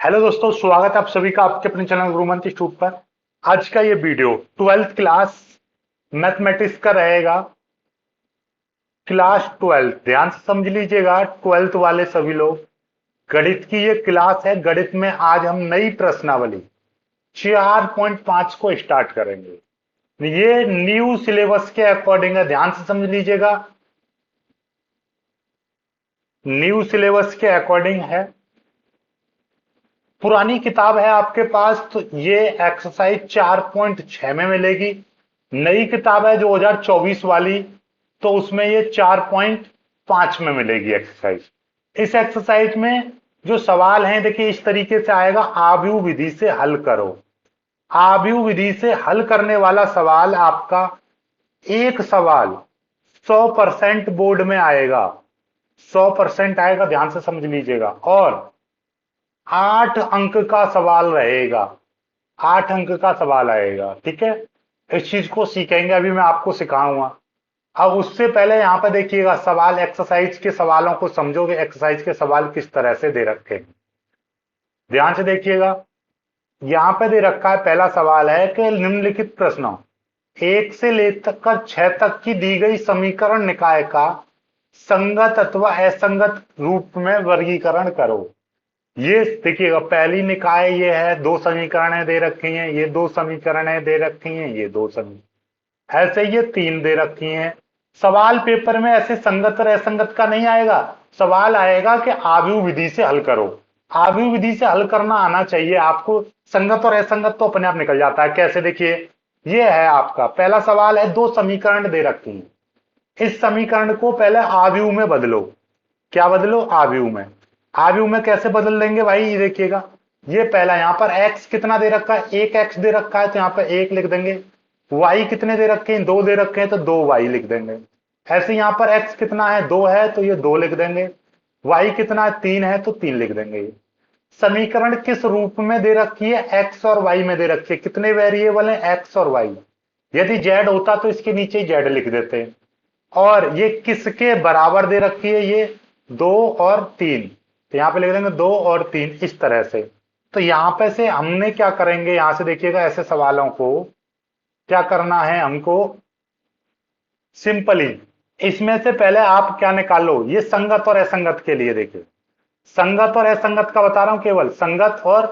Hello दोस्तों, स्वागत है आप सभी का आपके अपने चैनल गुरुमंत्र इंस्टीट्यूट पर। आज का ये वीडियो 12th क्लास मैथमेटिक्स का रहेगा। क्लास 12 ध्यान से समझ लीजिएगा, 12th वाले सभी लोग। गणित की ये क्लास है। गणित में आज हम नई प्रश्नावली 4.5 को स्टार्ट करेंगे। ये न्यू सिलेबस के अकॉर्डिंग है, ध्यान से समझ लीजिएगा। न्यू सिलेबस के अकॉर्डिंग है। पुरानी किताब है आपके पास तो ये एक्सरसाइज 4.6 में मिलेगी। नई किताब है 2024 वाली, तो उसमें ये 4.5 में मिलेगी एक्सरसाइज। इस एक्सरसाइज में जो सवाल हैं, देखिए इस तरीके से आएगा। आव्यूह विधि से हल करो। आव्यूह विधि से हल करने वाला सवाल आपका एक सवाल 100% बोर्ड में आएगा। 100% आएगा, ध्यान से समझ लीजिएगा। और 8 अंक का सवाल रहेगा। 8 अंक का सवाल आएगा, ठीक है। इस चीज को सीखेंगे, अभी मैं आपको सिखाऊंगा। अब उससे पहले यहां पर देखिएगा, सवाल एक्सरसाइज के सवालों को समझोगे। एक्सरसाइज के सवाल किस तरह से दे रखे हैं, ध्यान से देखिएगा। यहां पे दे रखा है, पहला सवाल है कि निम्नलिखित प्रश्नों 1 से लेकर 6 तक की दी गई समीकरण निकाय का संगत अथवा असंगत रूप में वर्गीकरण करो। ये देखिएगा, पहली निकाय ये है, दो समीकरणें दे रखी हैं, ये दो समीकरणें दे रखी हैं, ये दो समीकरण, ऐसे ये तीन दे रखी हैं। सवाल पेपर में ऐसे संगत और असंगत का नहीं आएगा। सवाल आएगा कि आव्यूह विधि से हल करो। आव्यूह विधि से हल करना आना चाहिए आपको। संगत और असंगत तो अपने आप निकल जाता है। कैसे, देखिए ये है आपका पहला सवाल है, दो समीकरण दे रखी हैं। इस समीकरण को पहले आव्यूह में बदलो। क्या बदलो? आव्यूह में। आव्यूह में कैसे बदल देंगे भाई, ये देखिएगा। ये पहला यहां पर x कितना दे रखा है, एक x दे रखा है तो यहां पर एक लिख देंगे। y कितने दे रखे हैं, दो दे रखे हैं तो दो y लिख देंगे। ऐसे यहां पर x कितना है, दो है तो ये दो लिख देंगे। y कितना है, तीन है तो तीन लिख देंगे। समीकरण किस रूप में दे रखी है, x और y में दे रखी है। कितने वेरिएबल हैं, x और y। यदि z होता तो इसके नीचे ही z लिख देते। और ये किसके बराबर दे रखी है, ये दो और तीन, तो यहां पे लिख देंगे दो और तीन, इस तरह से। तो यहां पे से हमने क्या करेंगे, यहां से देखिएगा, ऐसे सवालों को क्या करना है हमको। सिंपली इसमें से पहले आप क्या निकालो, ये संगत और असंगत के लिए। देखिए संगत और असंगत का बता रहा हूं, केवल संगत और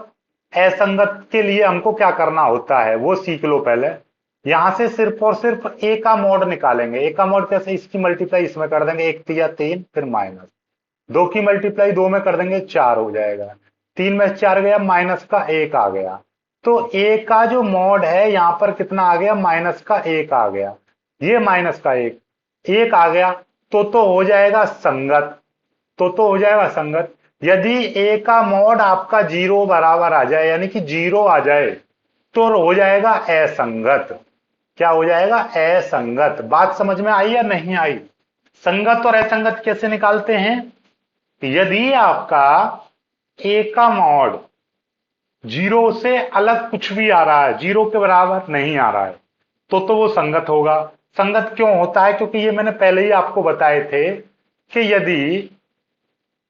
असंगत के लिए हमको क्या करना होता है वो सीख लो पहले। यहां से सिर्फ और सिर्फ ए का मॉड निकालेंगे। ए का मॉड कैसे, इसकी मल्टीप्लाई इसमें कर देंगे, एक तिया तीन, फिर माइनस दो की मल्टीप्लाई दो में कर देंगे, चार हो जाएगा। तीन में चार गया, माइनस का एक आ गया। तो ए का जो मॉड है यहां पर कितना आ गया, माइनस का एक आ गया। ये माइनस का एक आ गया, तो हो जाएगा संगत। तो हो जाएगा संगत। यदि ए का मॉड आपका जीरो बराबर आ जाए, यानी कि जीरो आ जाए, तो हो जाएगा असंगत। क्या हो जाएगा, असंगत। बात समझ में आई या नहीं आई? संगत और असंगत कैसे निकालते हैं? यदि आपका ए का मॉड जीरो से अलग कुछ भी आ रहा है, जीरो के बराबर नहीं आ रहा है, तो वो संगत होगा। संगत क्यों होता है? क्योंकि ये मैंने पहले ही आपको बताए थे कि यदि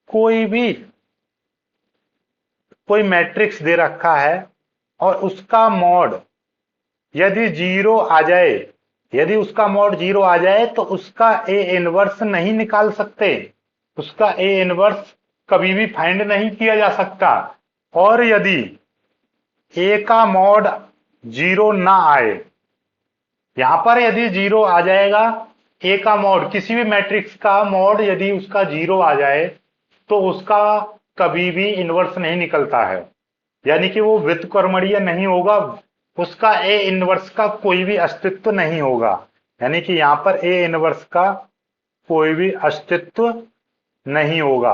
कोई भी कोई मैट्रिक्स दे रखा है और उसका मॉड यदि जीरो आ जाए, यदि उसका मॉड जीरो आ जाए तो उसका ए इनवर्स नहीं निकाल सकते। उसका ए इनवर्स कभी भी फाइंड नहीं किया जा सकता। और यदि ए का मॉड जीरो ना आए, यहां पर यदि जीरो आ जाएगा, ए का मॉड, किसी भी मैट्रिक्स का मॉड यदि उसका जीरो आ जाए, तो उसका कभी भी इनवर्स नहीं निकलता है। यानी कि वो व्युत्क्रमणीय नहीं होगा। उसका ए इनवर्स का कोई भी अस्तित्व नहीं होगा। यानी कि यहां पर ए इनवर्स का कोई भी अस्तित्व नहीं होगा।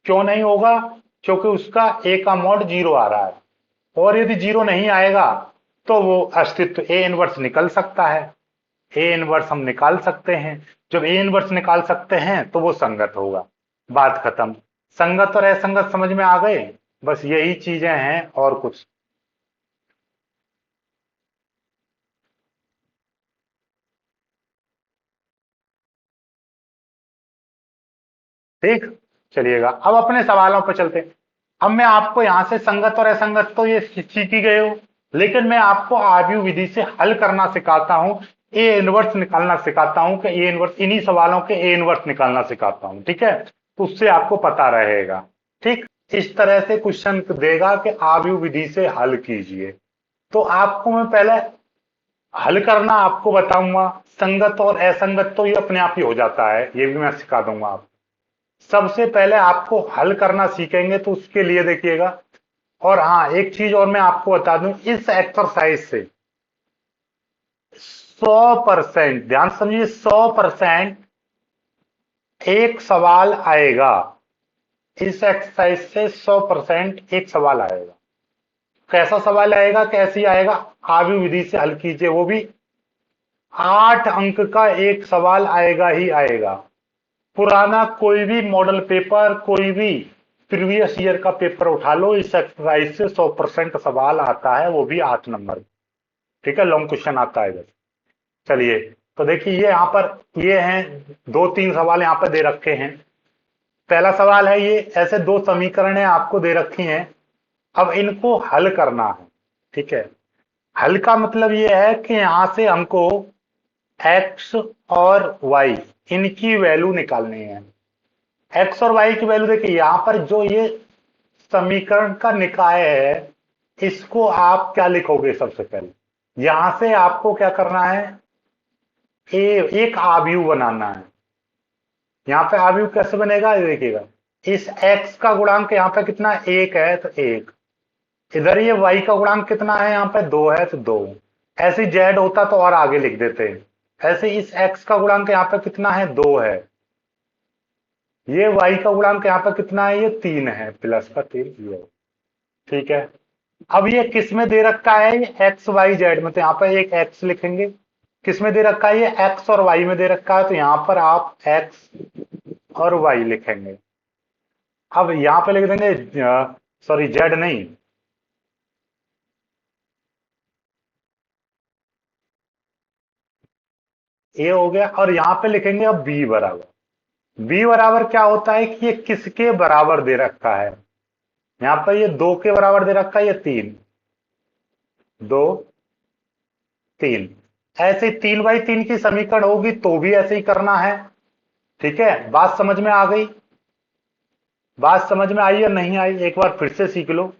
क्यों नहीं होगा? क्योंकि उसका ए का मॉड जीरो आ रहा है। और यदि जीरो नहीं आएगा तो वो अस्तित्व ए इनवर्स निकल सकता है। ए इनवर्स हम निकाल सकते हैं। जब ए इनवर्स निकाल सकते हैं तो वो संगत होगा। बात खत्म। संगत और असंगत समझ में आ गए? बस यही चीजें हैं और कुछ। ठीक, चलिएगा अब अपने सवालों पर चलते हैं। अब मैं आपको यहां से संगत और असंगत तो ये सीख ही गए हो, लेकिन मैं आपको आव्यूह विधि से हल करना सिखाता हूं, ए इनवर्स निकालना सिखाता हूं कि ए इनवर्स, इन्हीं सवालों के ए इनवर्स निकालना सिखाता हूं, ठीक है। तो उससे आपको पता रहेगा, ठीक। इस तरह से क्वेश्चन देगा कि आव्यूह विधि से हल कीजिए। तो आपको मैं पहले हल करना आपको बताऊंगा, संगत और असंगत तो ये अपने आप ही हो जाता है, ये भी मैं सिखा दूंगा आप। सबसे पहले आपको हल करना सीखेंगे तो उसके लिए देखिएगा। और हाँ, एक चीज और मैं आपको बता दूं, इस एक्सरसाइज से 100%, ध्यान समझिए, 100% एक सवाल आएगा। इस एक्सरसाइज से 100% एक सवाल आएगा। कैसा सवाल आएगा, कैसी आएगा? आव्यूह विधि से हल कीजिए, वो भी 8 अंक का एक सवाल आएगा ही आएगा। पुराना कोई भी मॉडल पेपर, कोई भी प्रीवियस ईयर का पेपर उठा लो, इस एक्सरसाइज से 100% सवाल आता है, वो भी 8 नंबर। ठीक है, लॉन्ग क्वेश्चन आता है बस। चलिए, तो देखिए ये यहाँ पर ये हैं, 2-3 सवाल यहाँ पर दे रखे हैं। पहला सवाल है, ये ऐसे दो समीकरणें आपको दे रखी हैं, अब इनको हल करना है। ठीक है, हल का मतलब ये है कि यहां से हमको एक्स और वाई, इनकी वैल्यू निकालनी है। एक्स और वाई की वैल्यू देखिए, यहां पर जो ये समीकरण का निकाय है, इसको आप क्या लिखोगे? सबसे पहले यहां से आपको क्या करना है, एक आव्यूह बनाना है। यहां पे आव्यूह कैसे बनेगा, ये देखिएगा, इस x का गुणांक यहाँ पे कितना, 1 है तो 1, इधर ये y का गुणांक कितना है, यहाँ पे 2 है तो 2। ऐसे z होता तो और आगे लिख देते हैं। ऐसे इस x का गुणांक यहाँ पे कितना है, 2 है। ये y का गुणांक यहाँ पे कितना है, ये 3 है, प्लस का 3 ये। ठीक है, अब ये किस में दे रखा है, ये एक्स वाई जेड में, तो यहाँ पर एक एक्स लिखेंगे। किस में दे रखा है, ये एक्स और वाई में दे रखा है, तो यहाँ पर आप एक्स और वाई लिखेंगे। अब यहाँ पे लिख देंगे, सॉरी जेड नहीं, ए हो गया। और यहाँ पे लिखेंगे अब बी बराबर। बी बराबर क्या होता है कि ये किसके बराबर दे रखा है, यहाँ पर ये 2 के बराबर दे रखा है, ये 3, 2 3। ऐसे 3/3 की समीकरण होगी तो भी ऐसे ही करना है। ठीक है, बात समझ में आ गई? बात समझ में आई या नहीं आई, एक बार फिर से सीख लो।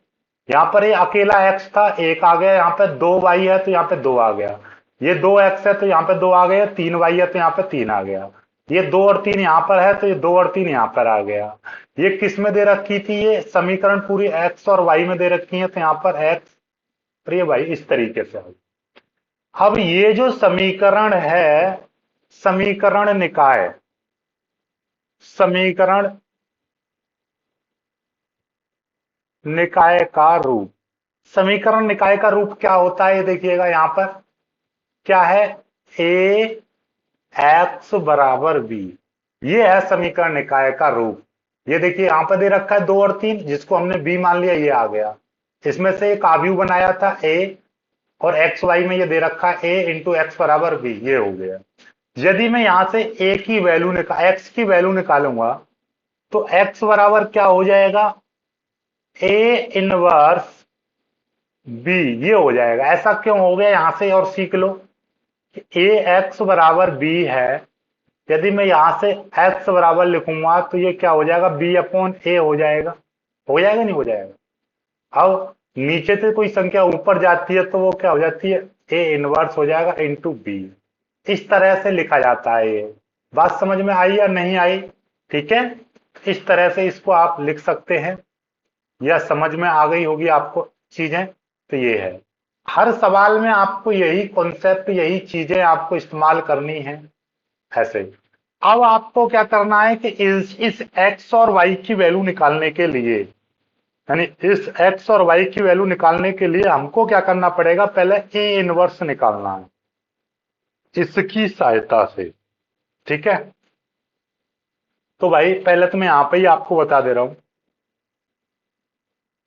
यहाँ पर ये अकेला x था, 1 आ गया, यहाँ पे 2y है तो यहाँ पे 2 आ गया। ये 2x है तो यहाँ पे 2 आ गया, 3y है तो यहाँ पे 3 आ गया। ये 2 और 3 यहाँ पर है तो ये 2 और 3 यहाँ पर आ गया। ये किस में दे रखी थी, ये समीकरण पूरी x और y में दे रखी है, तो यहाँ पर x और ये y इस तरीके से आ गई। अब ये जो समीकरण है, समीकरण निकाय, समीकरण निकाय का रूप, समीकरण निकाय का रूप क्या होता है, ये देखिएगा यहां पर क्या है, ए एक्स बराबर बी, ये है समीकरण निकाय का रूप। ये देखिए यहां पर दे रखा है 2 और 3, जिसको हमने बी मान लिया, ये आ गया। इसमें से एक आव्यूह बनाया था ए, और एक्स वाई में ये दे रखा है ए इंटू एक्स बराबर बी, ये हो गया। यदि मैं यहां से ए की वैल्यू एक्स की वैल्यू निकालूंगा, तो एक्स बराबर क्या हो जाएगा, ए इनवर्स बी, ये हो जाएगा। ऐसा क्यों हो गया, यहां से और सीख लो। ए एक्स बराबर बी है, यदि मैं यहां से एक्स बराबर लिखूंगा तो ये क्या हो जाएगा, बी अपॉन ए हो जाएगा। हो जाएगा नहीं हो जाएगा? अब नीचे से कोई संख्या ऊपर जाती है तो वो क्या हो जाती है, ए इनवर्स हो जाएगा इंटू बी। इस तरह से लिखा जाता है ये। बात समझ में आई या नहीं आई? ठीक है, इस तरह से इसको आप लिख सकते हैं, या समझ में आ गई होगी आपको चीजें। तो ये है, हर सवाल में आपको यही कॉन्सेप्ट, यही चीजें आपको इस्तेमाल करनी है। ऐसे ही अब आपको क्या करना है कि इस एक्स और वाई की वैल्यू निकालने के लिए, यानी इस एक्स और वाई की वैल्यू निकालने के लिए हमको क्या करना पड़ेगा, पहले ए इनवर्स निकालना है इसकी सहायता से। ठीक है, तो भाई पहले तो मैं यहां पे ही आपको बता दे रहा हूं,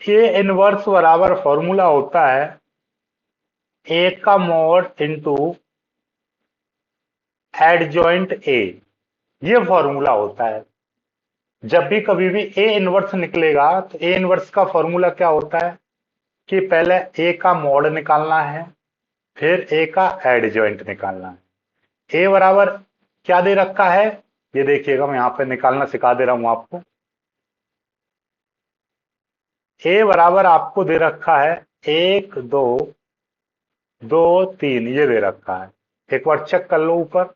ए इनवर्स बराबर फॉर्मूला होता है ए का मॉड इंटू एडजॉइंट ए, ये फॉर्मूला होता है। जब भी कभी भी ए इनवर्स निकलेगा तो ए इनवर्स का फॉर्मूला क्या होता है कि पहले ए का मॉड निकालना है, फिर ए का एडजॉइंट निकालना है। ए बराबर क्या दे रखा है, ये देखिएगा मैं यहां पे निकालना सिखा दे रहा हूं आपको। ए बराबर आपको दे रखा है 1 2 2 3, ये दे रखा है। एक बार चेक कर लो ऊपर,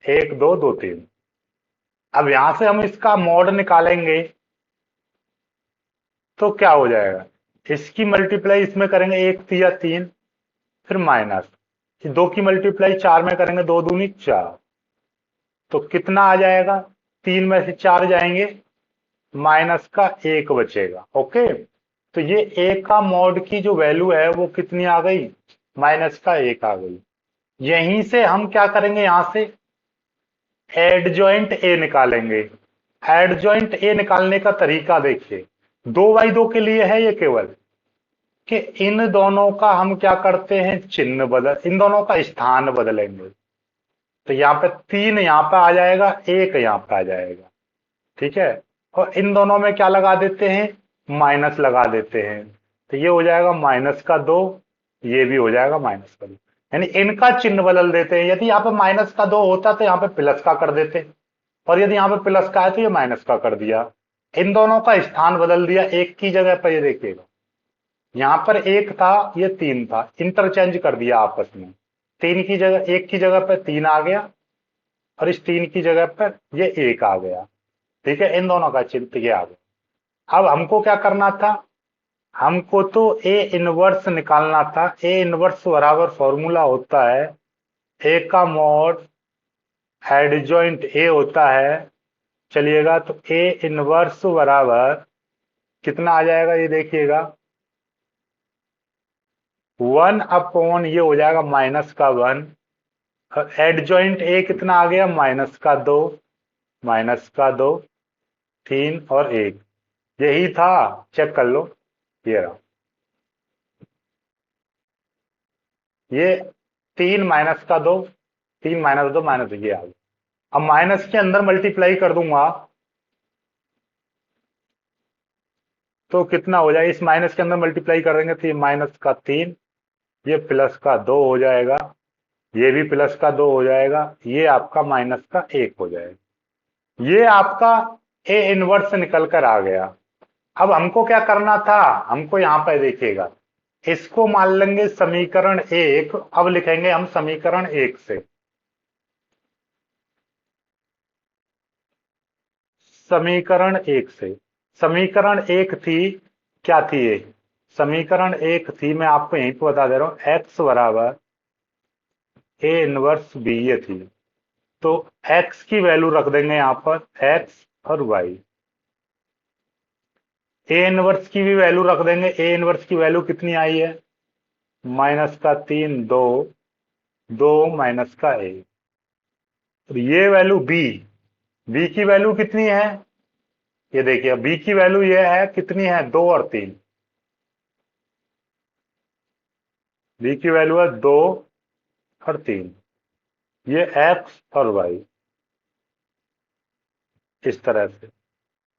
1 2 2 3। अब यहां से हम इसका मॉड निकालेंगे तो क्या हो जाएगा, इसकी मल्टीप्लाई इसमें करेंगे 1 3 फिर माइनस, दो की मल्टीप्लाई 4 में करेंगे, 2 दूनी 4, तो कितना आ जाएगा, 3 में से 4 जाएंगे, -1 बचेगा। ओके, तो ये ए का मॉड की जो वैल्यू है वो कितनी आ गई, -1 आ गई। यहीं से हम क्या करेंगे, यहां से एडजॉइंट ए निकालेंगे। एडजॉइंट ए निकालने का तरीका देखिए, 2 बाई 2 के लिए है ये केवल, कि इन दोनों का हम क्या करते हैं, चिन्ह बदल, इन दोनों का स्थान बदलेंगे। तो यहाँ पे 3 यहाँ पे आ जाएगा, 1 यहाँ पे आ जाएगा। ठीक है, और इन दोनों में क्या लगा देते हैं, माइनस लगा देते हैं। तो ये हो जाएगा -2, ये भी हो जाएगा -2, यानी इनका चिन्ह बदल देते हैं। यदि यहाँ पे -2 होता तो यहाँ पे प्लस का कर देते, और यदि यहाँ पे प्लस का है तो ये माइनस का कर दिया। इन दोनों का स्थान बदल दिया, एक की जगह पर, ये देखिएगा यहाँ पर 1 था, ये 3 था, इंटरचेंज कर दिया आपस में। 3 की जगह, 1 की जगह पर 3 आ गया, और इस 3 की जगह पर ये 1 आ गया। ठीक है, इन दोनों का चिन्ह ये आ गया। अब हमको क्या करना था, हमको तो ए इनवर्स निकालना था। ए इनवर्स बराबर फॉर्मूला होता है, ए का मॉड एडजॉइंट ए होता है। चलिएगा, तो ए इनवर्स बराबर कितना आ जाएगा, ये देखिएगा 1/, ये हो जाएगा -1, और एडजॉइंट ए कितना आ गया, -2, -2, 3 और 1, यही था। चेक कर लो, ये रहा, ये 3 -2, 3 - 2 -2, ये आ गया। अब माइनस के अंदर मल्टीप्लाई कर दूंगा तो कितना हो जाएगा, इस माइनस के अंदर मल्टीप्लाई करेंगे तो ये -3, ये +2 हो जाएगा, ये भी +2 हो जाएगा, ये आपका -1 हो जाएगा। ये आपका ए इनवर्स निकल कर आ गया। अब हमको क्या करना था, हमको यहां पर देखिएगा, इसको मान लेंगे समीकरण 1। अब लिखेंगे हम समीकरण 1 से, समीकरण 1 से, समीकरण 1 थी, क्या थी ये, समीकरण 1 थी, मैं आपको यहीं पे बता दे रहा हूं, एक्स बराबर ए इनवर्स बी, ये थी। तो एक्स की वैल्यू रख देंगे यहां पर, एक्स और वाई। ए इनवर्स की भी वैल्यू रख देंगे, ए इनवर्स की वैल्यू कितनी आई है, -3 2, 2 -1। और ये वैल्यू बी, बी की वैल्यू कितनी है, ये देखिए बी की वैल्यू ये है, कितनी है, 2 और 3। बी की वैल्यू है 2 और 3, ये एक्स और वाई, इस तरह से।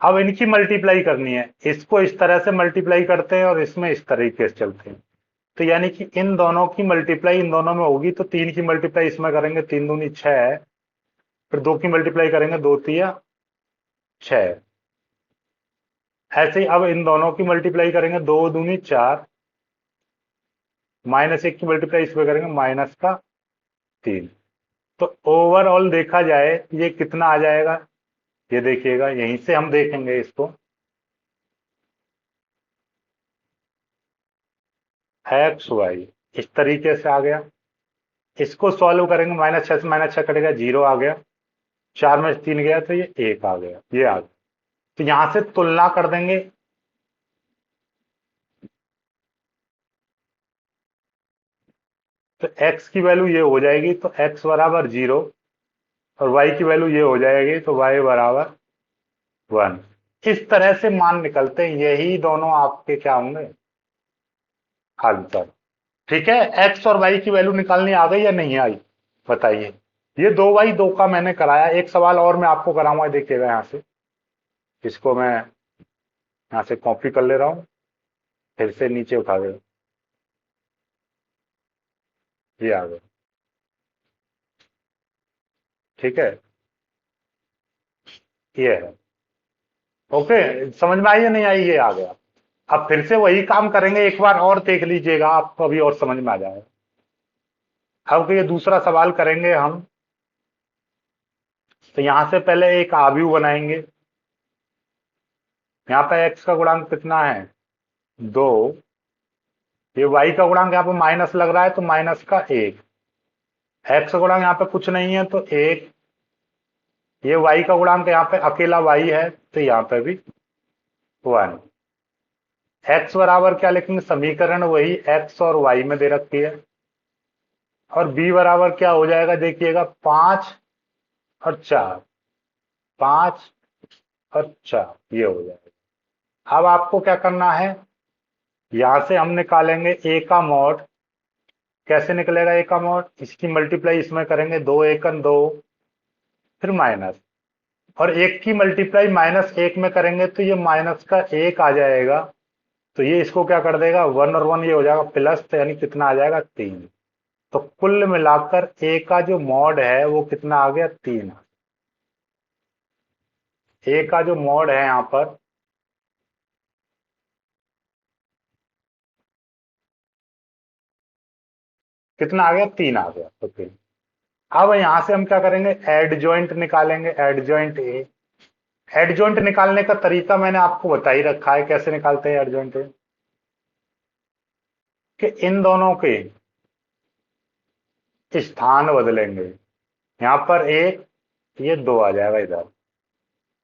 अब इनकी मल्टीप्लाई करनी है, इसको इस तरह से मल्टीप्लाई करते हैं और इसमें इस तरीके से चलते हैं। तो यानी कि इन दोनों की मल्टीप्लाई इन दोनों में होगी, तो 3 की मल्टीप्लाई इसमें करेंगे, 3 दूनी 6, फिर 2 की मल्टीप्लाई करेंगे, 2 तिया 6। ऐसे ही अब इन दोनों की मल्टीप्लाई करेंगे, 2 दूनी 4, -1 की मल्टीप्लाई इसमें करेंगे, -3। तो ओवरऑल देखा जाए ये कितना आ जाएगा, ये देखिएगा, यहीं से हम देखेंगे इसको, एक्स वाई इस तरीके से आ गया। इसको सॉल्व करेंगे, -6 से -6 कटेगा, 0 आ गया, 4 में से 3 गया तो ये 1 आ गया, ये आ गया। तो यहां से तुलना कर देंगे, तो x की वैल्यू ये हो जाएगी, तो x बराबर 0, और y की वैल्यू ये हो जाएगी, तो y बराबर 1। इस तरह से मान निकलते हैं, यही दोनों आपके क्या होंगे, आंसर। ठीक है, x और y की वैल्यू निकालनी आ गई या नहीं आई, बताइए। ये 2 बाई 2 का मैंने कराया, एक सवाल और मैं आपको कराऊंगा, देखिएगा यहां से। इसको मैं यहाँ से कॉपी कर ले रहा हूँ, फिर से नीचे उठा दे, ये आ गया। ठीक है, ये है। ओके, समझ में आई या नहीं आई, ये आ गया। अब फिर से वही काम करेंगे, एक बार और देख लीजिएगा, आपको अभी और समझ में आ जाएगा। अब ये दूसरा सवाल करेंगे हम। तो यहां से पहले एक आव्यूह बनाएंगे। यहाँ पे एक्स का गुणांक कितना है, 2। ये वाई का गुणांक यहाँ पे माइनस लग रहा है, तो माइनस का 1। एक्स का गुणांक यहाँ पे कुछ नहीं है, तो 1। ये वाई का गुणांक यहाँ पे अकेला वाई है, तो यहाँ पे भी 1। एक्स बराबर क्या लिखेंगे, समीकरण वही एक्स और वाई में दे रखी है। और बी बराबर क्या हो जाएगा, देखिएगा, 5 और 4। 5 और 4 ये हो जाएगा। अब आपको क्या करना है, यहां से हम निकालेंगे ए का मॉड। कैसे निकलेगा ए का मॉड, इसकी मल्टीप्लाई इसमें करेंगे, 2 एकन 2, फिर माइनस, और 1 की मल्टीप्लाई -1 में करेंगे तो ये माइनस का 1 आ जाएगा। तो ये इसको क्या कर देगा, 1 और 1 ये हो जाएगा प्लस, तो यानी कितना आ जाएगा, 3। तो कुल मिलाकर ए का जो मॉड है वो कितना आ गया, 3। ए का जो मॉड है यहाँ पर, कितना आ गया, 3 आ गया। ओके, अब यहां से हम क्या करेंगे, एड जॉइंट निकालेंगे, एड जॉइंट ए। एड जॉइंट निकालने का तरीका मैंने आपको बता ही रखा है, कैसे निकालते हैं एड जॉइंट ए, कि इन दोनों के स्थान बदलेंगे। यहां पर एक, ये 2 आ जाएगा इधर।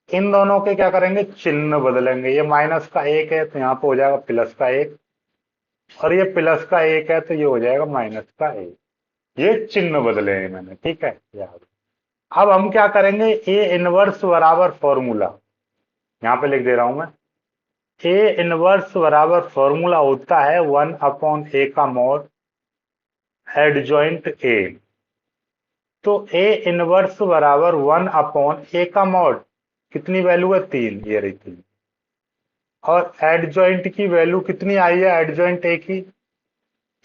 इन दोनों के क्या करेंगे, चिन्ह बदलेंगे। ये माइनस का 1 है, तो यहाँ पे हो जाएगा प्लस का 1, और ये प्लस का 1 है, तो ये हो जाएगा माइनस का 1। ये चिन्ह बदले हैं मैंने, ठीक है, याद। अब हम क्या करेंगे, ए इनवर्स बराबर फॉर्मूला, यहाँ पे लिख दे रहा हूं मैं। ए इनवर्स बराबर फॉर्मूला होता है 1/a का मॉड एडजॉइंट ए। तो ए इनवर्स बराबर 1/a का मॉड, कितनी वैल्यू है, 3, ये रही 3। और एडजॉइंट की वैल्यू कितनी आई है, एडजॉइंट ए की,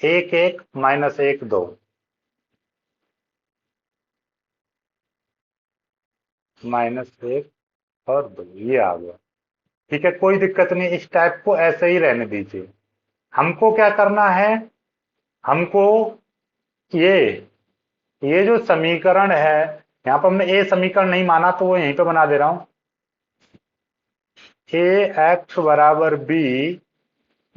1 1 -1 2। -1 और 2 ये आ गया। ठीक है, कोई दिक्कत नहीं, इस टाइप को ऐसे ही रहने दीजिए। हमको क्या करना है, हमको ये ये जो समीकरण है, यहाँ पर हमने ए समीकरण नहीं माना, तो वो यहीं पे बना दे रहा हूं। ए एक्स बराबर बी,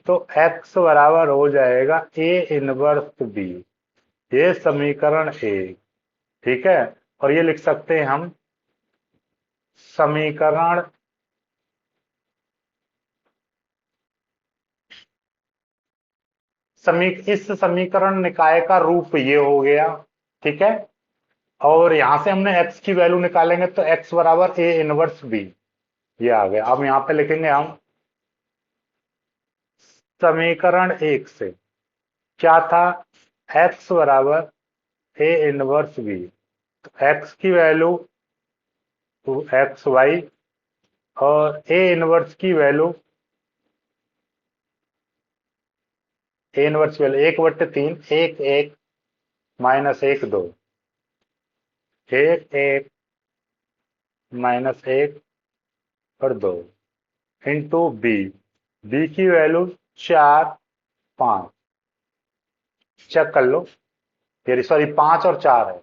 तो एक्स बराबर हो जाएगा ए इनवर्स बी। ये समीकरण ए, ठीक है। और ये लिख सकते हैं हम, समीकरण इस समीकरण निकाय का रूप ये हो गया, ठीक है। और यहां से हमने x की वैल्यू निकालेंगे, तो x बराबर ए इनवर्स बी, ये आ गया। अब यहां पे लिखेंगे हम, समीकरण 1 से क्या था, x बराबर ए इनवर्स बी, तो x की वैल्यू टू एक्स वाई, और ए इनवर्स की वैल्यू, ए इनवर्स वैल्यू 1/3, 1 1 -1 2, 1 1 -1 और 2 इंटू बी। बी की वैल्यू 4 5, चेक कर लो, ये सॉरी 5 और 4 है।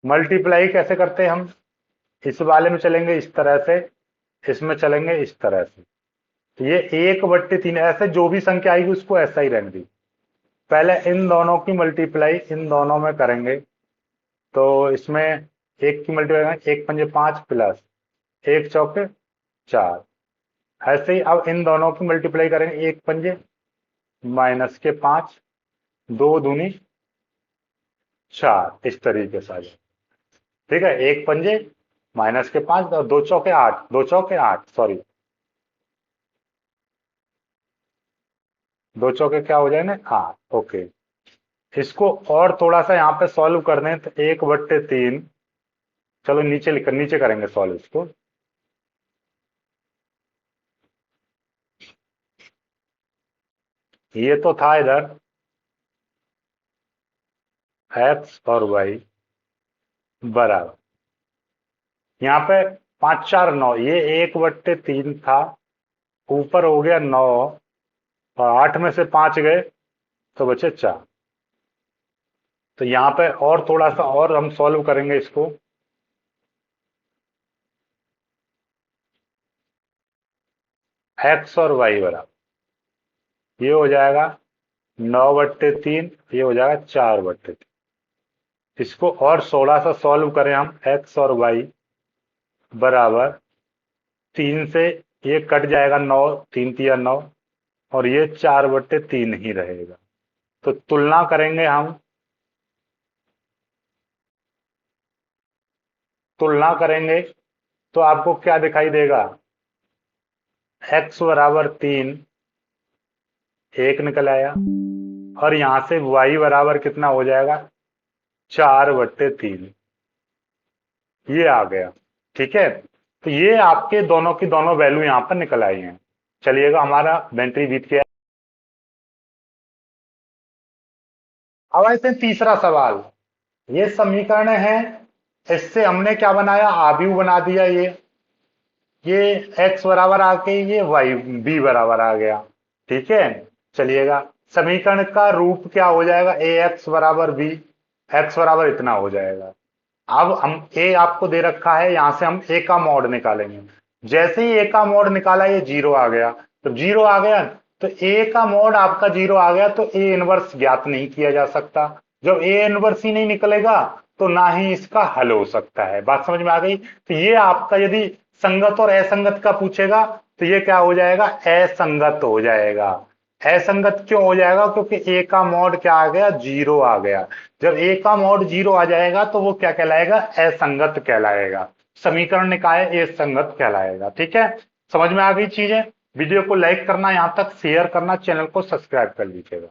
मल्टीप्लाई कैसे करते हैं हम, इस वाले में चलेंगे इस तरह से, इसमें चलेंगे इस तरह से। तो ये 1/3, ऐसे जो भी संख्या आएगी उसको ऐसा ही रहने दी। पहले इन दोनों की मल्टीप्लाई इन दोनों में करेंगे, तो इसमें एक की मल्टीप्लाई, 1 पंजे 5 प्लस 1 चौके 4। ऐसे ही अब इन दोनों की मल्टीप्लाई करेंगे, 1 पंजे -5, 2 दूनी 4, इस तरीके से आ जाए। ठीक है, 1 पंजे -5 और 2 चौके 8, 2 चौके 8, सॉरी, दो चौके क्या हो जाए ना, हाँ ओके। इसको और थोड़ा सा यहाँ पे सॉल्व कर दें तो 1/3, चलो नीचे लिख, नीचे करेंगे सॉल्व इसको। ये तो था इधर एक्स और वाई बराबर, यहाँ पे 5 4 9, ये 1/3 था, ऊपर हो गया 9, और 8 में से 5 गए तो बचे 4। तो यहाँ पे और थोड़ा सा और हम सॉल्व करेंगे इसको। एक्स और वाई बराबर, ये हो जाएगा 9/3, ये हो जाएगा 4/3। इसको और थोड़ा सा सॉल्व करें हम, एक्स और वाई बराबर 3 से ये कट जाएगा, 9 3 तिया 9, और ये 4/3 ही रहेगा। तो तुलना करेंगे हम, तुलना करेंगे तो आपको क्या दिखाई देगा, एक्स बराबर 3 1 निकल आया, और यहां से वाई बराबर कितना हो जाएगा, 4/3, ये आ गया। ठीक है, तो ये आपके दोनों की दोनों वैल्यू यहां पर निकल आई हैं। चलिएगा, हमारा बैटरी बीत गया। अब आते हैं तीसरा सवाल। ये समीकरण है, इससे हमने क्या बनाया, आव्यूह बना दिया। ये x बराबर आके ये y b बराबर आ गया। ठीक है, चलिएगा, समीकरण का रूप क्या हो जाएगा, ए एक्स बराबर बी, एक्स बराबर इतना हो जाएगा। अब हम ए आपको दे रखा है, यहां से हम ए का मॉड निकालेंगे। जैसे ही ए का मॉड निकाला, ये जीरो आ गया। तो जीरो आ गया, तो ए का मॉड आपका जीरो आ गया, तो ए इनवर्स ज्ञात नहीं किया जा सकता। जब ए इनवर्स ही नहीं निकलेगा, तो ना ही इसका हल हो सकता है। बात समझ में आ गई। तो ये आपका यदि संगत और असंगत का पूछेगा, तो ये क्या हो जाएगा, असंगत हो जाएगा। असंगत क्यों हो जाएगा, क्योंकि ए का मॉड क्या आ गया, जीरो आ गया। जब ए का मॉड जीरो आ जाएगा, तो वो क्या कहलाएगा, असंगत कहलाएगा। समीकरण निकाय ए संगत कहलाएगा। ठीक है, समझ में आ गई चीजें। वीडियो को लाइक करना, यहां तक शेयर करना, चैनल को सब्सक्राइब कर लीजिएगा।